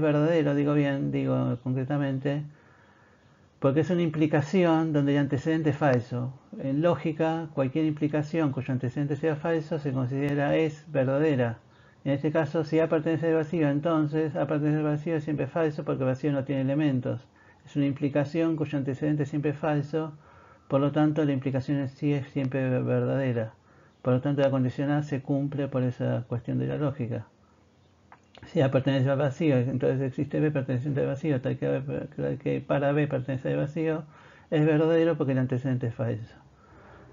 verdadero, digo concretamente, porque es una implicación donde el antecedente es falso. En lógica, cualquier implicación cuyo antecedente sea falso se considera es verdadera. En este caso, si A pertenece al vacío, entonces A pertenece al vacío es siempre falso porque el vacío no tiene elementos. Es una implicación cuyo antecedente siempre es falso, por lo tanto la implicación en sí es siempre verdadera. Por lo tanto la condición A se cumple por esa cuestión de la lógica. Si A pertenece al vacío, entonces existe B perteneciente al vacío, tal que para B pertenece al vacío, es verdadero porque el antecedente es falso.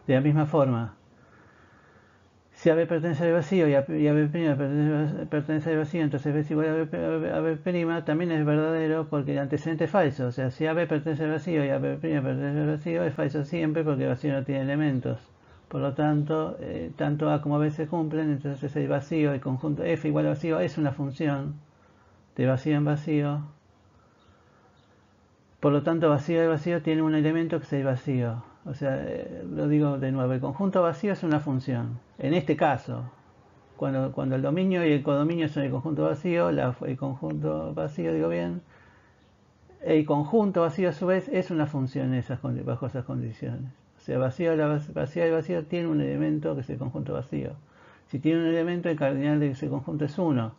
De la misma forma, si AB pertenece al vacío y AB' pertenece al vacío, entonces B es igual a B', también es verdadero porque el antecedente es falso. O sea, si AB pertenece al vacío y AB' pertenece al vacío, es falso siempre porque el vacío no tiene elementos. Por lo tanto, tanto A como B se cumplen, entonces el vacío, el conjunto F igual a vacío, es una función de vacío en vacío. Por lo tanto, vacío de vacío tiene un elemento que es el vacío. O sea, lo digo de nuevo, el conjunto vacío es una función. En este caso, cuando el dominio y el codominio son el conjunto vacío, el conjunto vacío, el conjunto vacío a su vez es una función bajo esas condiciones. O sea, vacío del vacío tiene un elemento que es el conjunto vacío. Si tiene un elemento, el cardinal de ese conjunto es 1.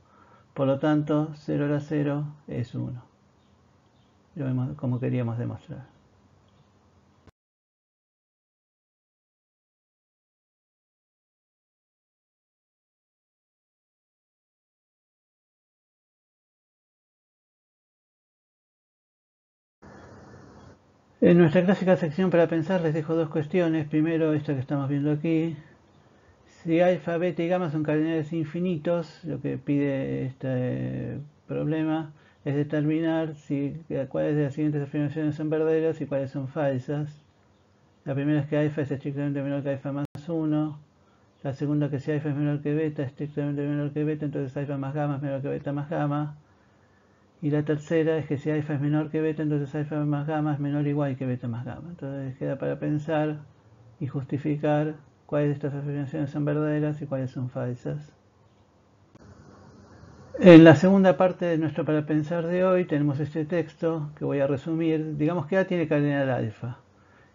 Por lo tanto, 0 a la 0 es 1. Lo vemos como queríamos demostrar. En nuestra clásica sección para pensar les dejo dos cuestiones. Primero, esta que estamos viendo aquí. Si alfa, beta y gamma son cardinales infinitos, lo que pide este problema es determinar cuáles de las siguientes afirmaciones son verdaderas y cuáles son falsas. La primera es que alfa es estrictamente menor que alfa más 1. La segunda que si alfa es menor que beta, estrictamente menor que beta, entonces alfa más gamma es menor que beta más gamma. Y la tercera es que si alfa es menor que beta, entonces alfa más gamma es menor o igual que beta más gamma. Entonces queda para pensar y justificar cuáles de estas afirmaciones son verdaderas y cuáles son falsas. En la segunda parte de nuestro para pensar de hoy tenemos este texto que voy a resumir. Digamos que A tiene cardinal alfa.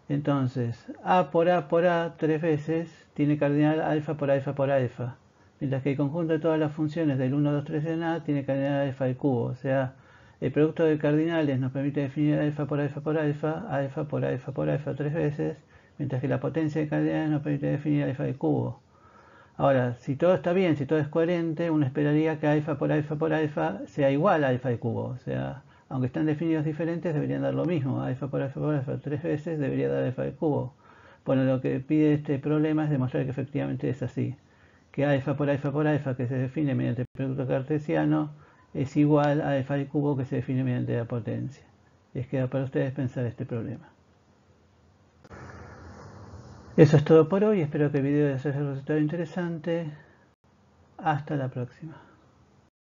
Entonces, A por A 3 veces tiene cardinal alfa por alfa por alfa. Mientras que el conjunto de todas las funciones del 1, 2, 3 en A tiene cardinal alfa al cubo. O sea, el producto de cardinales nos permite definir alfa por alfa por alfa, alfa por alfa por alfa 3 veces, mientras que la potencia de cardinales nos permite definir alfa al cubo. Ahora, si todo está bien, si todo es coherente, uno esperaría que alfa por alfa sea igual a alfa al cubo. O sea, aunque están definidos diferentes, deberían dar lo mismo. Alfa por alfa 3 veces debería dar alfa al cubo. Bueno, lo que pide este problema es demostrar que efectivamente es así. Que alfa por alfa que se define mediante el producto cartesiano es igual a alfa al cubo que se define mediante la potencia. Les queda para ustedes pensar este problema. Eso es todo por hoy, espero que el video les haya resultado interesante. Hasta la próxima.